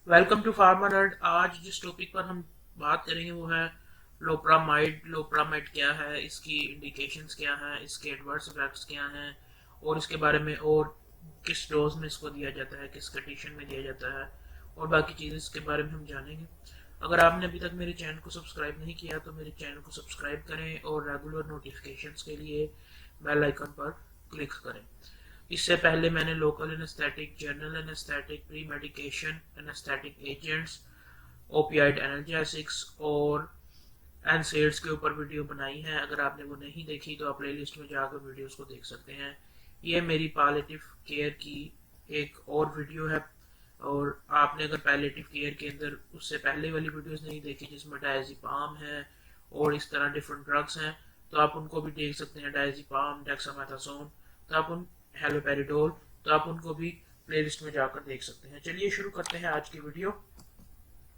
Welcome to pharma nerd. आज जिस topic पर हम बात करेंगे वो है लोप्रामाइड। लोप्रामाइड क्या है, इसकी इंडिकेशंस क्या हैं, इसके एडवर्स इफेक्ट्स क्या हैं और इसके बारे में, और किस डोज में इसको दिया जाता है, किस कंडीशन में दिया जाता है और बाकी चीज़ें इसके बारे में हम जानेंगे। अगर आपने अभी तक मेरे चैनल को सब्सक्राइब नहीं किया तो मेरे चैनल को सब्सक्राइब करें और रेगुलर नोटिफिकेशंस के लिए बेल आइकन पर क्लिक करें। इससे पहले मैंने local anaesthetic, general anaesthetic, pre medication anaesthetic agents, opioid analgesics और एनसेड्स के ऊपर वीडियो बनाई है। अगर आपने वो नहीं देखी तो आप प्लेलिस्ट में जाकर वीडियोस को देख सकते हैं। ये मेरी पैलिएटिव केयर की एक और वीडियो है, और आपने अगर पैलिएटिव केयर के अंदर उससे पहले वाली वीडियोस नहीं देखी जिसमें डायज़ेपाम है और इस तरह डिफरेंट ड्रग्स हैं, तो आप उनको भी देख सकते हैं। डायज़ेपाम, डेक्सामेथासोन, तो आप उन हेलोपेरिडोल, तो आप उनको भी प्लेलिस्ट में जाकर देख सकते हैं। चलिए शुरू करते हैं आज की वीडियो।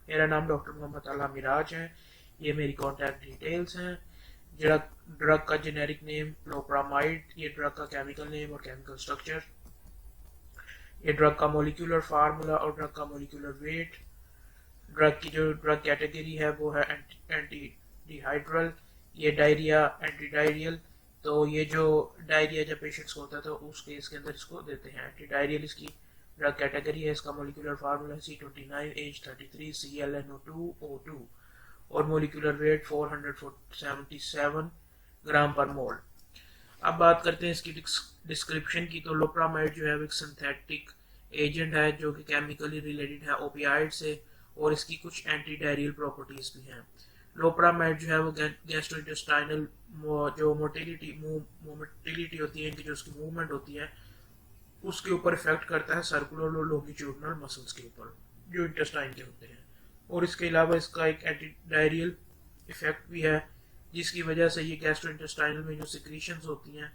मेरा नाम डॉक्टर मोहम्मद आला मिराज है। ये मेरी कॉन्टैक्ट डिटेल्स हैं। ड्रग का जेनेरिक नेम लोप्रामाइड, ये ड्रग का केमिकल नेम और केमिकल स्ट्रक्चर, ये ड्रग का मोलिकुलर फार्मूला और ड्रग का मोलिकुलर वेट। ड्रग की जो ड्रग कैटेगरी है वो है एंटी डिहाइड्रल, ये डायरिया एंटी डायरियल। तो ये जो डायरिया जब पेशेंट्स को होता है तो उस केस के अंदर इसको देते हैं एंटी डायरियल। इसकी ड्रग कैटेगरी है। इसका मोलिकुलर फार्मूला है C29H33Clno2O2 और मोलिकुलर वेट 477 ग्राम पर मोल। अब बात करते हैं इसकी डिस्क्रिप्शन की। तो लोप्रामाइड जो है वो एक सिंथेटिक एजेंट है जो कि केमिकली रिलेटेड है ओपियाइड से, और इसकी कुछ एंटी डायरियल प्रॉपर्टीज भी हैं। लोप्रामाइड जो है वो गैस्ट्रोइंटेस्टाइनल जो मोटिलिटी होती है, इनकी जो उसकी मूवमेंट होती है उसके ऊपर इफेक्ट करता है, सर्कुलर और लॉन्गिट्यूडनल मसल्स के ऊपर जो इंटेस्टाइन के होते हैं। और इसके अलावा इसका एक एंटी डायरियल इफेक्ट भी है, जिसकी वजह से ये गैस्ट्रोइंटेस्टाइनल में जो सिक्रीशंस होती हैं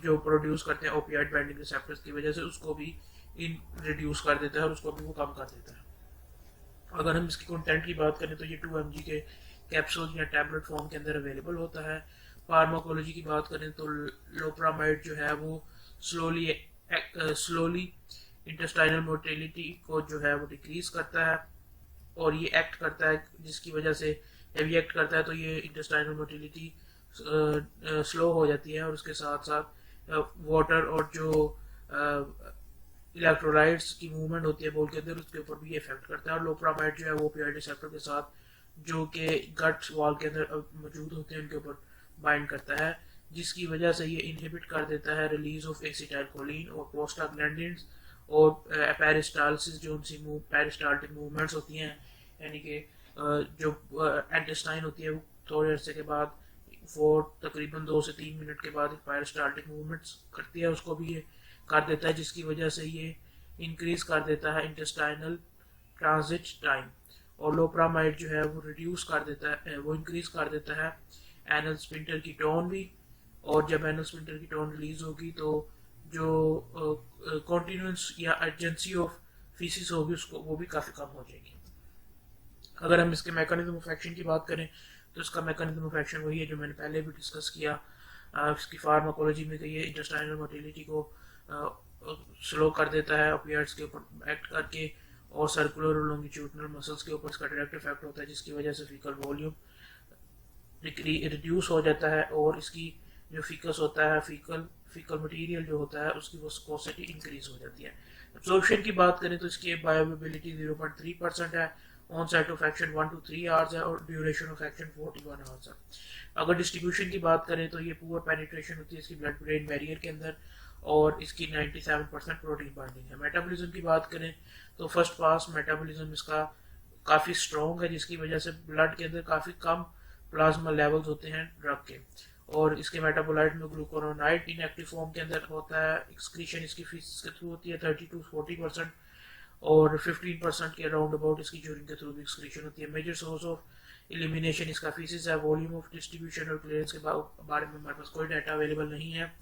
जो प्रोड्यूस करते हैं ओपियाइड बाइंडिंग रिसेप्टर्स की वजह से, उसको भी इन रिड्यूस कर देता है और उसको भी वो कम कर देता है। अगर हम इसकी कंटेंट की बात करें तो ये 2 mg के कैप्सूल या टैबलेट फॉर्म के अंदर अवेलेबल होता है। फार्माकोलॉजी की बात करें तो लोप्रामाइड जो है वो स्लोली इंटेस्टाइनल मोटिलिटी को जो है वो डिक्रीज करता है, और ये एक्ट करता है जिसकी वजह से जब ये एक्ट करता है तो ये इंटेस्टाइनल मोटिलिटी स्लो हो जाती है, और उसके साथ साथ वाटर और जो इलेक्ट्रोलाइट्स की मूवमेंट होती है बोल के अंदर उसके ऊपर भी इफेक्ट करता है। और लोप्रामाइड जो है वो ओपियाइड रिसेप्टर के साथ जो कि गट वॉल के अंदर मौजूद होते हैं उनके ऊपर बाइंड करता है, जिसकी वजह से ये इनहिबिट कर देता है रिलीज ऑफ एसिटाइलकोलिन और प्रोस्टाग्लैंडिन्स और पेरिस्टालसिस जो उनसी पेरिस्टाल्टिक मूवमेंट्स होती हैं, यानी कि जो एंटेस्टाइन होती है वो थोड़े अरसे के बाद वो तकरीबन 2 से 3 मिनट के बाद पेरिस्टाल्टिक मूवमेंट्स करती है, उसको भी ये कर देता है, जिसकी वजह से ये इंक्रीज कर देता है इंटेस्टाइनल ट्रांजिट टाइम। और लोप्रामाइड जो है वो रिड्यूस कर देता है, वो इंक्रीज कर देता है एनल स्पिंटर की टोन भी। और जब एनल स्पिंटर की टोन रिलीज होगी तो जो कॉन्टिन्यूंस या अर्जेंसी ऑफ फीसिस होगी उसको वो भी काफ़ी कम हो जाएगी। अगर हम इसके मैकेनिज्म ऑफ एक्शन की बात करें तो इसका मैकेनिज्म ऑफ एक्शन वही है जो मैंने पहले भी डिस्कस किया। इसकी फार्माकोलॉजी में ये इंटेस्टाइनल मोटिलिटी को स्लो कर देता है ओपियाइड्स के ऊपर एक्ट करके, और सर्कुलर और लॉन्गिट्यूडनल मसल्स के ऊपर इसका डायरेक्ट इफेक्ट होता है, जिसकी वजह से फीकल वॉल्यूम रिड्यूस हो जाता है, और इसकी जो फीकस होता है फीकल मटेरियल जो होता है उसकी विस्कोसिटी इंक्रीज हो जाती है। एब्जॉर्प्शन की बात करें तो इसकी बायोअवेलेबिलिटी 0.3% है, on site of action 1 to 3 hours है, और ड्यूरेशन ऑफ एक्शन 41 आवर्स है। अगर डिस्ट्रीब्यूशन की बात करें तो ये पुअर पेनिट्रेशन होती है इसकी ब्लड ब्रेन बैरियर के अंदर, और इसकी 97% प्रोटीन बाइंडिंग है। मेटाबॉलिज्म की बात करें तो फर्स्ट पास मेटाबॉलिज्म इसका काफ़ी स्ट्रॉन्ग है, जिसकी वजह से ब्लड के अंदर काफ़ी कम प्लाज्मा लेवल्स होते हैं ड्रग के, और इसके मेटाबोलाइट में ग्लूकोरोनाइड इनएक्टिव फॉर्म के अंदर होता है। एक्सक्रीशन इसकी फीस के थ्रू होती है 30 to 40%, और 15% के अराउंड अबाउट इसकी यूरिन के थ्रू भी एक्सक्रीशन होती है। मेजर सोर्स ऑफ एलिमिनेशन इसका फीसिस है। वॉल्यूम ऑफ डिस्ट्रीब्यूशन और क्लियरेंस के बारे में हमारे पास कोई डाटा अवेलेबल नहीं है,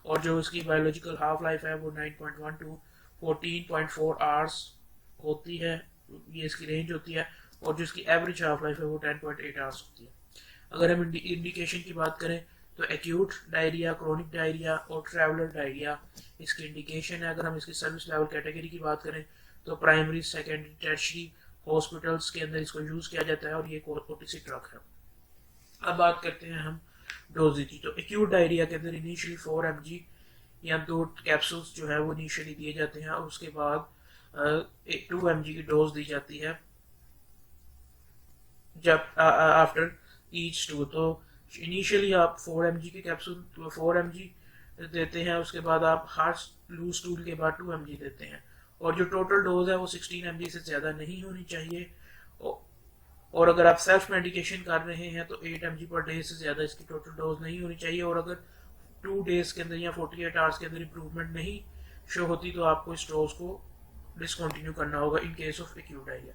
और जो इसकी बायोलॉजिकल हाफ लाइफ है वो 9.1 to 14.4 आवर्स होती है, ये इसकी रेंज होती है, और जो इसकी एवरेज हाफ लाइफ है वो 10.8 आवर्स होती है। अगर हम इंडिकेशन की बात करें तो एक्यूट डायरिया, क्रोनिक डायरिया और ट्रैवलर डायरिया इसकी इंडिकेशन है। अगर हम इसकी सर्विस लेवल कैटेगरी की बात करें तो प्राइमरी सेकेंडरी टर्शियरी हॉस्पिटल्स के अंदर इसको यूज़ किया जाता है और ये ओटीसी ड्रग है। अब बात करते हैं हम डोजेज की। तो एक्यूट डायरिया के अंदर इनिशियली 4 mg या 2 कैप्सूल्स जो है वो इनिशियली दिए जाते हैं और उसके बाद 2 mg की डोज दी जाती है जब आफ्टर ईच टू। तो इनिशियली आप 4 mg की कैप्सूल 4 mg देते हैं, उसके बाद आप हर लूज टूल के बाद 2 mg देते हैं और जो टोटल डोज है वो 16 mg से ज़्यादा नहीं होनी चाहिए। और अगर आप सेल्फ मेडिकेशन कर रहे हैं तो 8 mg पर डे से ज़्यादा इसकी टोटल डोज नहीं होनी चाहिए। और अगर 2 डेज के अंदर या 48 आवर्स के अंदर इम्प्रूवमेंट नहीं शो होती तो आपको इस डोज को डिसकंटिन्यू करना होगा in case of acute diarrhoea.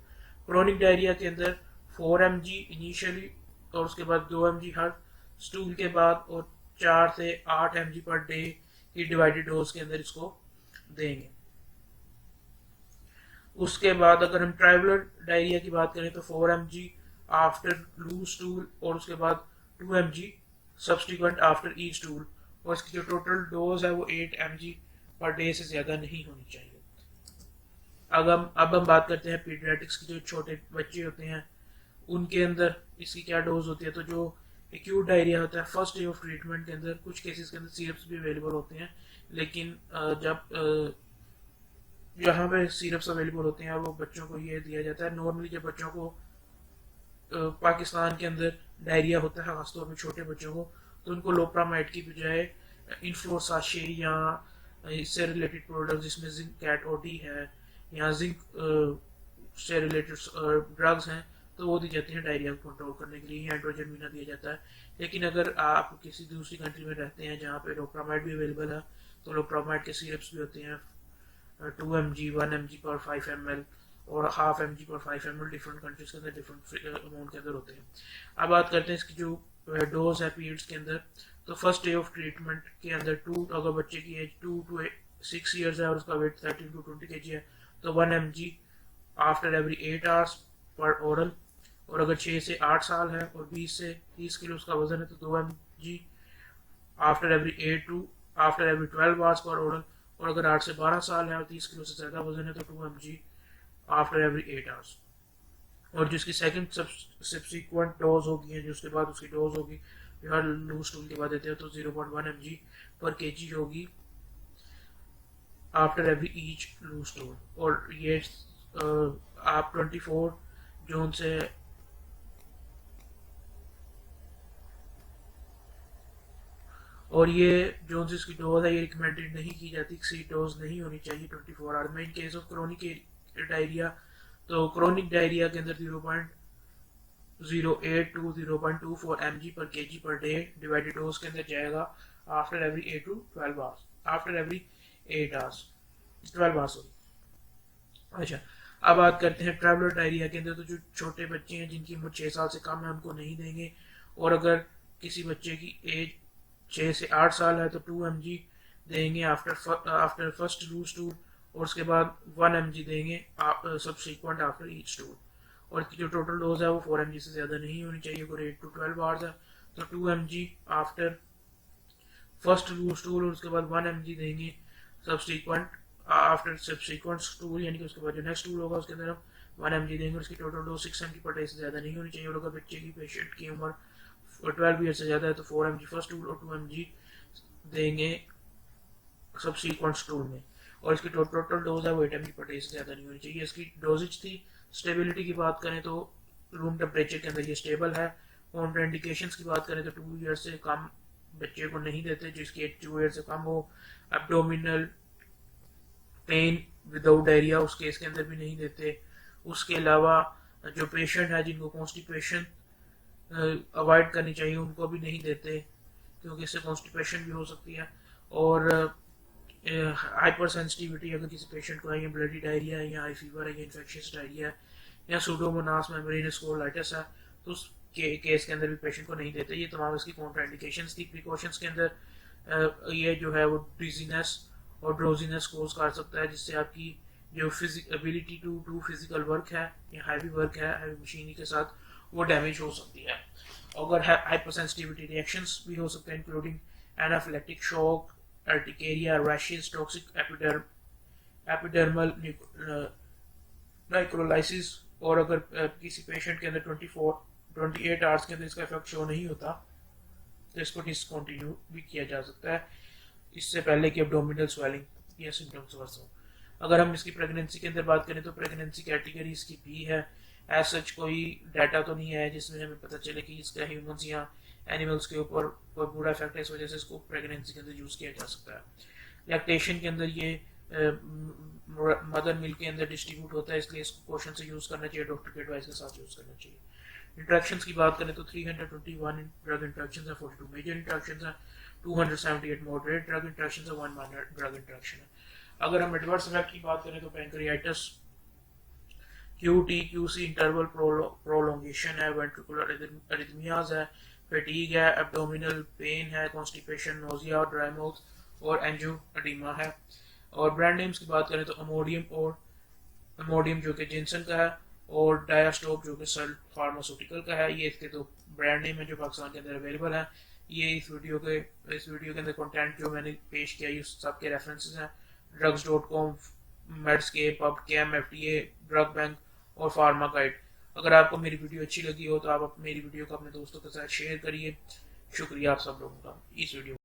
Chronic diarrhoea के अंदर 4 mg इनिशियली और उसके बाद 2 mg हर स्टूल के बाद और 4 से 8 mg पर डे की डिवाइडेड डोज के अंदर इसको देंगे। उसके बाद अगर हम ट्रैवलर डायरिया की बात करें तो 4 mg आफ्टर लूज स्टूल और उसके बाद 2 mg सब्सटीक्वेंट आफ्टर ईच स्टूल और इसकी जो टोटल डोज है वो 8 mg पर डे से ज़्यादा नहीं होनी चाहिए। अब हम बात करते हैं पीडियाट्रिक्स की। जो छोटे बच्चे होते हैं उनके अंदर इसकी क्या डोज होती है। तो जो एक्यूट डायरिया होता है फर्स्ट डे ऑफ ट्रीटमेंट के अंदर कुछ केसेस के अंदर सिरप्स भी अवेलेबल होते हैं, लेकिन जब जहाँ पे सिरप्स अवेलेबल होते हैं वो बच्चों को ये दिया जाता है। नॉर्मली जब बच्चों को पाकिस्तान के अंदर डायरिया होता है खासतौर पर छोटे बच्चों को, तो उनको लोप्रामाइड की बजाय इन्फ्लोसाशे या इससे रिलेटेड प्रोडक्ट जिसमें जिंक कैट ओडी है या जिंक से रिलेटेड ड्रग्स हैं तो वो दी जाती हैं डायरिया को कंट्रोल करने के लिए। एंड्रोजन भी ना दिया जाता है। लेकिन अगर आप किसी दूसरी कंट्री में रहते हैं जहाँ पे लोप्रामाइड भी अवेलेबल है तो लोप्रामाइड के सिरप्स भी होते हैं 2 mg 1 mg पर 5 ml और हाफ mg पर 5 ml डिफरेंट कंट्रीज के अंदर डिफरेंट अमाउंट के अंदर होते हैं। अब बात करते हैं इसकी जो डोज है पीरियड्स के अंदर। तो फर्स्ट डे ऑफ ट्रीटमेंट के अंदर अगर बच्चे की एज 2 to 6 ईयर्स है और उसका वेट 13 to 20 kg है तो 1 mg after every 8 hours per oral. और अगर 6 से 8 साल है और 20 से 30 किलो उसका वजन है तो 2 mg after every 12 hours per oral. और अगर 8 से 12 साल है और 30 किलो से ज़्यादा वजन है तो 2 mg आफ्टर एवरी 8 आवर्स। और जिसकी सेकंड सब्सिक्वेंट डोज होगी जो उसके बाद उसकी डोज होगी जो हर लूज टूल के बाद देते हैं तो 0.1 mg पर kg होगी after every each loose stool. और ये आप 24 जून से और ये जो इसकी डोज है ये रिकमेंडेड नहीं की जाती, एक्सीड डोज नहीं होनी चाहिए 24 आवर में। In case of chronic diarrhoea तो क्रोनिक डायरिया के अंदर 0.08 to 0.24 mg पर kg per day divided dose के अंदर जाएगा after every 8 to 12 hours after every 8 hours 12 hours. अच्छा, अब बात करते हैं ट्रैवलर डायरिया के अंदर। तो जो छोटे बच्चे हैं जिनकी उम्र 6 साल से कम है उनको नहीं देंगे। और अगर किसी बच्चे की एज 6 से 8 साल है तो 2 mg देंगे आफ्टर फर्स्ट लूज टूल और उसके बाद 1 mg देंगे सब्सिक्वेंट आफ्टर ईच टूल। और जो टोटल डोज है वो 4 mg से ज़्यादा नहीं होनी चाहिए। अगर 8 to 12 आवर्स है तो 2 mg after first loose stool और उसके बाद 1 mg देंगे सब्सिक्वेंट आफ्टर सब्सिक्वेंट टूल, यानी कि उसके बाद जो नेक्स्ट टूल होगा उसके अंदर हम 1 mg देंगे। उसकी total dose 6 mg per day से ज़्यादा नहीं होनी चाहिए। और अगर बच्चे की पेशेंट की उम्र 12 ईयर से ज़्यादा है तो 4 mg फर्स्ट टूल और 2 mg देंगे सब्सिक्वेंट टूल में। और इसकी टोटल डोज है वो 8 mg पर डे से ज़्यादा नहीं होनी चाहिए। इसकी डोजेज थी। स्टेबिलिटी की बात करें तो रूम टेम्परेचर के अंदर ये स्टेबल है। काउंटर इंडिकेशंस की बात करें तो 2 ईयर से कम बच्चे को नहीं देते जिसकी एज 2 ईयर से कम हो। एब्डोमिनल पेन विदाउट डायरिया उस केस के अंदर भी नहीं देते। उसके अलावा जो पेशेंट है जिनको कॉन्स्टिपेशन अवॉइड करनी चाहिए उनको भी नहीं देते क्योंकि इससे कॉन्स्टिपेशन भी हो सकती है। और हाइपर सेंसिटिविटी अगर किसी पेशेंट को है या ब्लडी डायरिया है या हाई फीवर है या इन्फेक्शियस डायरिया है या सूडोमोनास मेम्ब्रेनस कोलाइटिस है तो उस केस के अंदर भी पेशेंट को नहीं देते। ये तमाम इसकी कॉन्ट्राइंडिकेशंस थी। प्रिकॉशंस के अंदर ये जो है वो डिजीनेस और ड्रोजीनेस कोज कर सकता है जिससे आपकी जो ability to do physical work है या हैवी वर्क है हैवी मशीनरी के साथ वो डैमेज हो सकती है। अगर हाइपर सेंसिटिविटी रिएक्शंस भी हो सकते हैं including anaphylactic shock, urticaria, rashes, toxic epidermal necrolysis, और अगर किसी पेशेंट के अंदर 28 आवर्स के अंदर इसका इफेक्ट शो नहीं होता तो इसको डिसकंटिन्यू भी किया जा सकता है, इससे पहले कि एब्डोमिनल स्वेलिंग या सिम्टम्स वर्स हो। अगर हम इसकी प्रेगनेंसी के अंदर बात करें तो प्रेगनेंसी कैटेगरी इसकी बी है। एज सच कोई डाटा तो नहीं है जिसमें हमें पता चले कि इसका ह्यूमंस या एनिमल्स के ऊपर कोई बुरा इफेक्ट है, इस वजह से इसको प्रेगनेंसी के अंदर यूज़ किया जा सकता है। लैक्टेशन के अंदर ये मदर मिल्क के अंदर डिस्ट्रीब्यूट होता है, इसलिए इसको क्वेश्चन से यूज़ करना चाहिए, डॉक्टर के एडवाइस के साथ यूज़ करना चाहिए। इंट्रैक्शंस की बात करें तो 321 ड्रग इंट्रैक्शंस है, 42 मेजर इंट्रैक्शंस है, 278 मॉडरेट ड्रग इंट्रैक्शंस है, 1 माइनर ड्रग इंट्रैक्शन है। अगर हम एडवर्स इफेक्ट की बात करें तो pancreatitis, QT QC interval prolongation है, वेंट्रिकुलर अरिथमियाज है, फैटीग है, एब्डोमिनल पेन है, कॉन्स्टिपेशन, नोजिया और ड्राई माउथ और एंजियोएडिमा है। और ब्रांड नेम्स की बात करें तो अमोडियम जो कि जिनसन का है, और डायास्टोप जो कि सल फार्मास्यूटिकल का है। ये इसके दो ब्रांड नेम है जो पाकिस्तान के अंदर अवेलेबल है। ये इस वीडियो के अंदर कंटेंट जो मैंने पेश किया ये सबके रेफरेंसेस हैं, drugs.com, Medscape, PubChem, FDA, drug bank और फार्मा गाइड। अगर आपको मेरी वीडियो अच्छी लगी हो तो आप मेरी वीडियो को अपने दोस्तों के साथ शेयर करिए। शुक्रिया आप सब लोगों का इस वीडियो